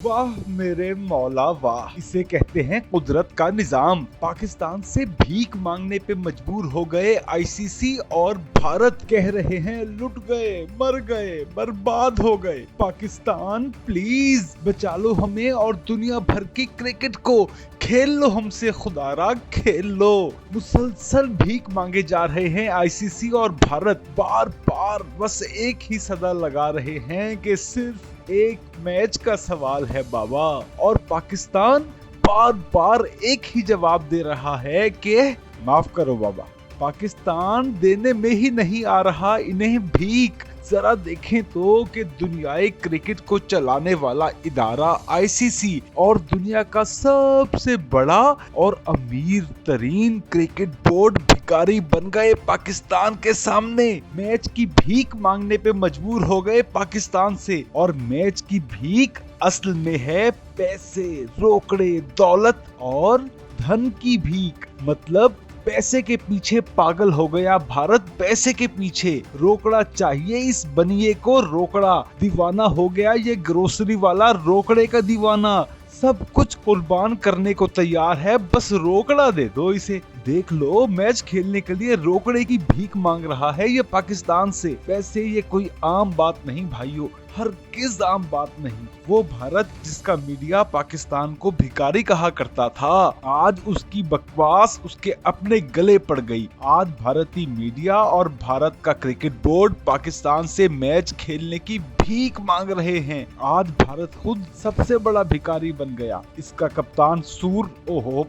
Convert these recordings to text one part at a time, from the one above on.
वाह मेरे मौला वाह, इसे कहते हैं कुदरत का निजाम। पाकिस्तान से भीख मांगने पे मजबूर हो गए आईसीसी और भारत कह रहे हैं लुट गए, मर गए, बर्बाद हो गए। पाकिस्तान प्लीज बचा लो हमें और दुनिया भर की क्रिकेट को खेल लो हमसे, खुदारा खेल लो। मुसलसल भीख मांगे जा रहे हैं आईसीसी और भारत, बार बार बस एक ही सदा लगा रहे हैं कि सिर्फ एक मैच का सवाल है बाबा, और पाकिस्तान बार बार एक ही जवाब दे रहा है कि माफ करो बाबा, पाकिस्तान देने में ही नहीं आ रहा इन्हें भीख। जरा देखें तो कि दुनियाई क्रिकेट को चलाने वाला इदारा आईसीसी और दुनिया का सबसे बड़ा और अमीर तरीन क्रिकेट बोर्ड भिखारी बन गए पाकिस्तान के सामने। मैच की भीख मांगने पे मजबूर हो गए पाकिस्तान से, और मैच की भीख असल में है पैसे, रोकड़े, दौलत और धन की भीख। मतलब पैसे के पीछे पागल हो गया भारत, पैसे के पीछे। रोकड़ा चाहिए इस बनिए को, रोकड़ा। दीवाना हो गया ये ग्रोसरी वाला, रोकड़े का दीवाना। सब कुछ कुर्बान करने को तैयार है, बस रोकड़ा दे दो इसे। देख लो, मैच खेलने के लिए रोकड़े की भीख मांग रहा है ये पाकिस्तान से। वैसे ये कोई आम बात नहीं भाइयों, हरगिज़ आम बात नहीं। वो भारत जिसका मीडिया पाकिस्तान को भिखारी कहा करता था, आज उसकी बकवास उसके अपने गले पड़ गई। आज भारतीय मीडिया और भारत का क्रिकेट बोर्ड पाकिस्तान से मैच खेलने की भीख मांग रहे हैं। आज भारत खुद सबसे बड़ा भिखारी बन गया। इसका कप्तान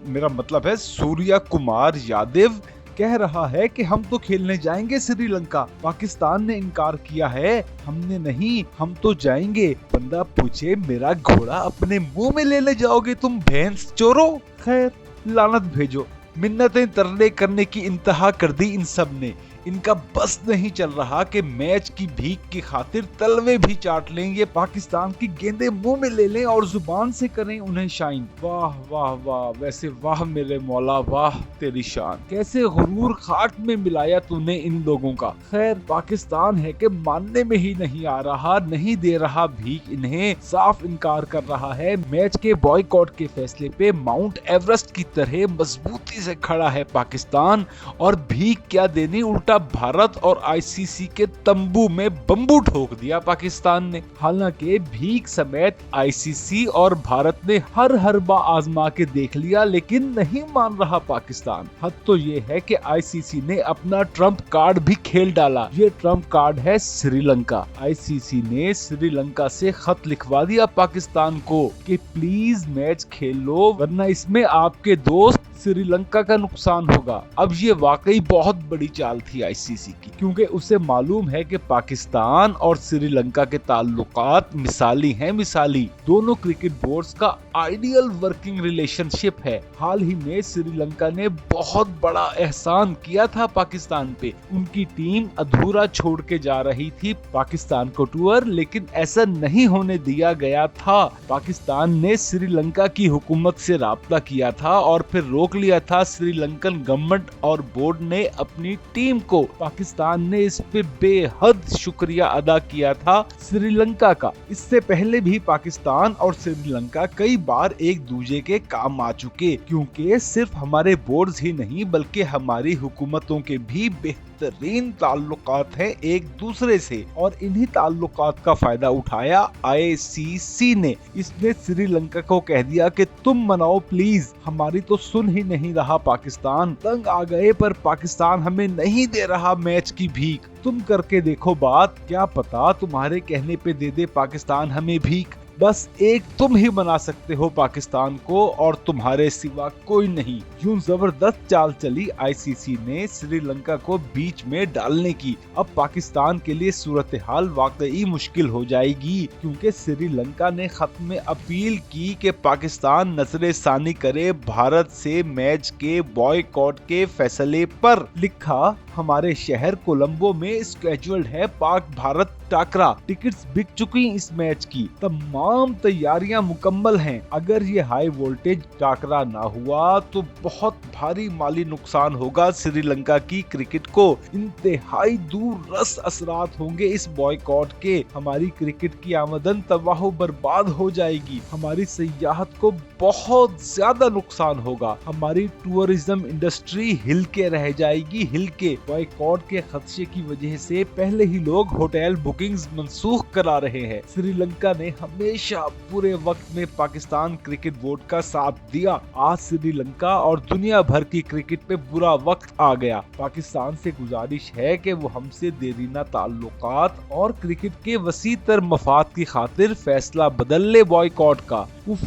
मेरा मतलब है सूर्या कुमार यादव कह रहा है कि हम तो खेलने जाएंगे श्रीलंका। पाकिस्तान ने इनकार किया है, हमने नहीं, हम तो जाएंगे। बंदा पूछे मेरा घोड़ा अपने मुंह में ले जाओगे तुम भैंस चोरो। खैर लानत भेजो, मिन्नतें तरले करने की इंतहा कर दी इन सब ने। इनका बस नहीं चल रहा कि मैच की भीख की खातिर तलवे भी चाट लें, ये पाकिस्तान की गेंदे मुंह में ले लें और जुबान से करें उन्हें शाइन। वाह वाह वाह, वैसे वाह मेरे मौला वाह तेरी शान। कैसे गुरूर खाक में मिलाया तूने इन लोगों का। खैर पाकिस्तान है कि मानने में ही नहीं आ रहा, नहीं दे रहा भीख इन्हें, साफ इनकार कर रहा है। मैच के बॉयकॉट के फैसले पे माउंट एवरेस्ट की तरह मजबूती से खड़ा है पाकिस्तान, और भीख क्या देनी, उल्टा भारत और आईसीसी के तंबू में बम्बू ठोक दिया पाकिस्तान ने। हालांकि भीख समेत आईसीसी और भारत ने हर हरबा आजमा के देख लिया, लेकिन नहीं मान रहा पाकिस्तान। हद तो ये है कि आईसीसी ने अपना ट्रम्प कार्ड भी खेल डाला। ये ट्रम्प कार्ड है श्रीलंका। आईसीसी ने श्रीलंका से खत लिखवा दिया पाकिस्तान को कि प्लीज मैच खेल लो, वरना इसमें आपके दोस्त श्रीलंका का नुकसान होगा। अब ये वाकई बहुत बड़ी चाल थी आईसीसी की, क्योंकि उसे मालूम है कि पाकिस्तान और श्रीलंका के ताल्लुकात मिसाली हैं, मिसाली। दोनों क्रिकेट बोर्ड्स का आइडियल वर्किंग रिलेशनशिप है। हाल ही में श्रीलंका ने बहुत बड़ा एहसान किया था पाकिस्तान पे। उनकी टीम अधूरा छोड़ के जा रही थी पाकिस्तान को टूर, लेकिन ऐसा नहीं होने दिया गया था। पाकिस्तान ने श्रीलंका की हुकूमत से राब्ता किया था और फिर रोक लिया था श्रीलंकन गवर्नमेंट और बोर्ड ने अपनी टीम को। पाकिस्तान ने इस पे बेहद शुक्रिया अदा किया था श्रीलंका का। इससे पहले भी पाकिस्तान और श्रीलंका कई बार एक दूसरे के काम आ चुके, क्योंकि सिर्फ हमारे बोर्ड्स ही नहीं बल्कि हमारी हुकूमतों के भी बेहतरीन ताल्लुकात हैं एक दूसरे से, और इन्हीं ताल्लुकात का फायदा उठाया आईसीसी ने। इसने श्रीलंका को कह दिया कि तुम मनाओ प्लीज, हमारी तो सुन ही नहीं रहा पाकिस्तान। तंग आ गए, पर पाकिस्तान हमें नहीं दे रहा मैच की भीख। तुम करके देखो बात, क्या पता तुम्हारे कहने पे दे दे पाकिस्तान हमें भीख। बस एक तुम ही बना सकते हो पाकिस्तान को, और तुम्हारे सिवा कोई नहीं। यूं जबरदस्त चाल चली आईसीसी ने श्रीलंका को बीच में डालने की। अब पाकिस्तान के लिए सूरत हाल वाकई मुश्किल हो जाएगी, क्योंकि श्रीलंका ने खत में अपील की कि पाकिस्तान नजरसानी करे भारत से मैच के बॉयकॉट के फैसले पर। लिखा हमारे शहर कोलंबो में स्केड्यूल्ड है पाक भारत टाकरा। टिकट्स बिक चुकी इस मैच की, तमाम तैयारियां मुकम्मल हैं। अगर ये हाई वोल्टेज टाकरा ना हुआ तो बहुत भारी माली नुकसान होगा श्रीलंका की क्रिकेट को। इंतहाई दूर रस असरात होंगे इस बॉयकॉट के। हमारी क्रिकेट की आमदन तबाह बर्बाद हो जाएगी, हमारी सियाहत को बहुत ज्यादा नुकसान होगा, हमारी टूरिज्म इंडस्ट्री हिल के रह जाएगी, हिल के। बॉयकॉट के खदशे की वजह से पहले ही लोग होटल बुकिंग्स मंसूख करा रहे हैं। श्रीलंका ने हमेशा बुरे वक्त में पाकिस्तान क्रिकेट बोर्ड का साथ दिया। आज श्रीलंका और दुनिया भर की क्रिकेट पे बुरा वक्त आ गया। पाकिस्तान से गुजारिश है कि वो हमसे देरीना ताल्लुकात और क्रिकेट के वसी तर मफाद की खातिर फैसला बदल ले बॉयकॉट का। उफ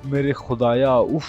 मेरे खुदाया, उफ,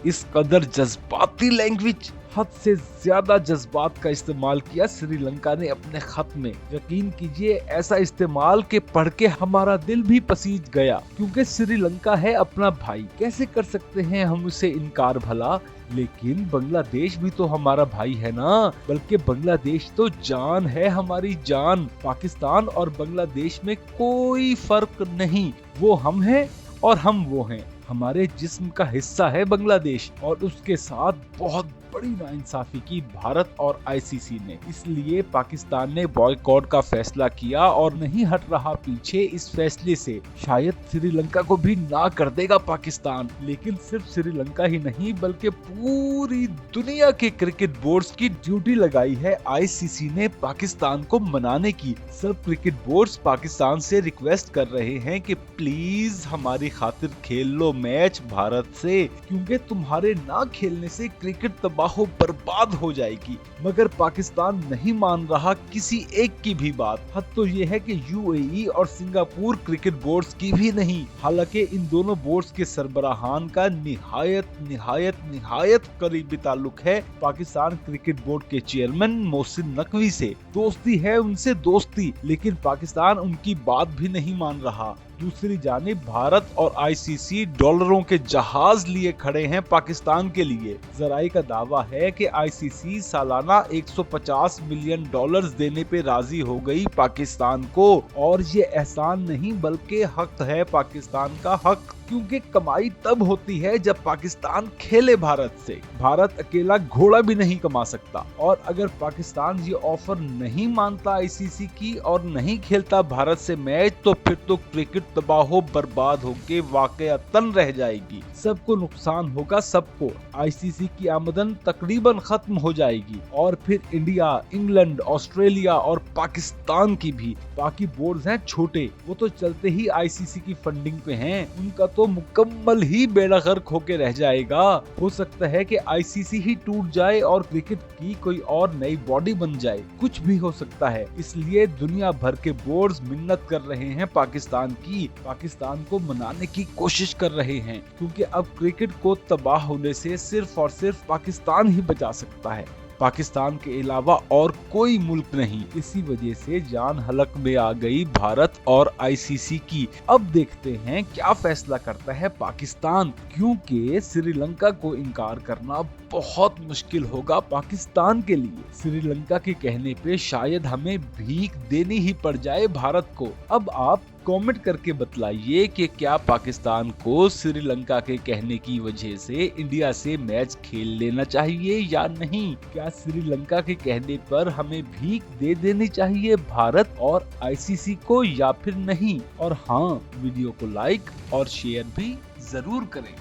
इस कदर जज्बाती लैंग्वेज, हद से ज्यादा जज्बात का इस्तेमाल किया श्रीलंका ने अपने खत में। यकीन कीजिए ऐसा इस्तेमाल के पढ़ के हमारा दिल भी पसीज गया, क्योंकि श्रीलंका है अपना भाई, कैसे कर सकते हैं हम उसे इनकार भला। लेकिन बांग्लादेश भी तो हमारा भाई है ना, बल्कि बांग्लादेश तो जान है, हमारी जान। पाकिस्तान और बांग्लादेश में कोई फर्क नहीं, वो हम हैं और हम वो हैं। हमारे जिस्म का हिस्सा है बांग्लादेश, और उसके साथ बहुत बड़ी नाइंसाफी की भारत और आईसीसी ने। इसलिए पाकिस्तान ने बॉयकॉट का फैसला किया और नहीं हट रहा पीछे इस फैसले से। शायद श्रीलंका को भी ना कर देगा पाकिस्तान, लेकिन सिर्फ श्रीलंका ही नहीं बल्कि पूरी दुनिया के क्रिकेट बोर्ड्स की ड्यूटी लगाई है आईसीसी ने पाकिस्तान को मनाने की। सब क्रिकेट बोर्ड्स पाकिस्तान से रिक्वेस्ट कर रहे हैं कि प्लीज हमारी खातिर खेल लो मैच भारत से, क्योंकि तुम्हारे ना खेलने से क्रिकेट तबाह बर्बाद हो जाएगी। मगर पाकिस्तान नहीं मान रहा किसी एक की भी बात। हद तो ये है कि यूएई और सिंगापुर क्रिकेट बोर्ड्स की भी नहीं। हालांकि इन दोनों बोर्ड्स के सरबराहान का निहायत करीबी ताल्लुक है पाकिस्तान क्रिकेट बोर्ड के चेयरमैन मोहसिन नकवी से। दोस्ती है उनसे दोस्ती, लेकिन पाकिस्तान उनकी बात भी नहीं मान रहा। दूसरी जानिब भारत और आईसीसी डॉलरों के जहाज लिए खड़े हैं पाकिस्तान के लिए। जराई का दावा है कि आईसीसी सालाना 150 मिलियन डॉलर्स देने पे राजी हो गई पाकिस्तान को, और ये एहसान नहीं बल्कि हक है पाकिस्तान का हक, क्योंकि कमाई तब होती है जब पाकिस्तान खेले भारत से। भारत अकेला घोड़ा भी नहीं कमा सकता, और अगर पाकिस्तान ये ऑफर नहीं मानता आईसीसी की और नहीं खेलता भारत से मैच, तो फिर तो क्रिकेट तबाह बर्बाद होके वाकईतन रह जाएगी। सबको नुकसान होगा, सबको। आईसीसी की आमदन तकरीबन खत्म हो जाएगी, और फिर इंडिया, इंग्लैंड, ऑस्ट्रेलिया और पाकिस्तान की भी। बाकी बोर्ड्स हैं छोटे, वो तो चलते ही आईसीसी की फंडिंग पे हैं, उनका तो मुकम्मल ही बेड़ा गर्क होके रह जाएगा। हो सकता है कि आईसीसी ही टूट जाए और क्रिकेट की कोई और नई बॉडी बन जाए, कुछ भी हो सकता है। इसलिए दुनिया भर के बोर्ड्स मिन्नत कर रहे हैं पाकिस्तान की, पाकिस्तान को मनाने की कोशिश कर रहे हैं, क्योंकि अब क्रिकेट को तबाह होने से सिर्फ और सिर्फ पाकिस्तान ही बचा सकता है, पाकिस्तान के अलावा और कोई मुल्क नहीं। इसी वजह से जान हलक में आ गई भारत और आईसीसी की। अब देखते हैं क्या फैसला करता है पाकिस्तान, क्योंकि श्रीलंका को इनकार करना बहुत मुश्किल होगा पाकिस्तान के लिए। श्रीलंका के कहने पे शायद हमें भीख देनी ही पड़ जाए भारत को। अब आप कमेंट करके बतलाइए कि क्या पाकिस्तान को श्रीलंका के कहने की वजह से इंडिया से मैच खेल लेना चाहिए या नहीं। क्या श्रीलंका के कहने पर हमें भीख दे देनी चाहिए भारत और आईसीसी को या फिर नहीं। और हाँ, वीडियो को लाइक और शेयर भी जरूर करें।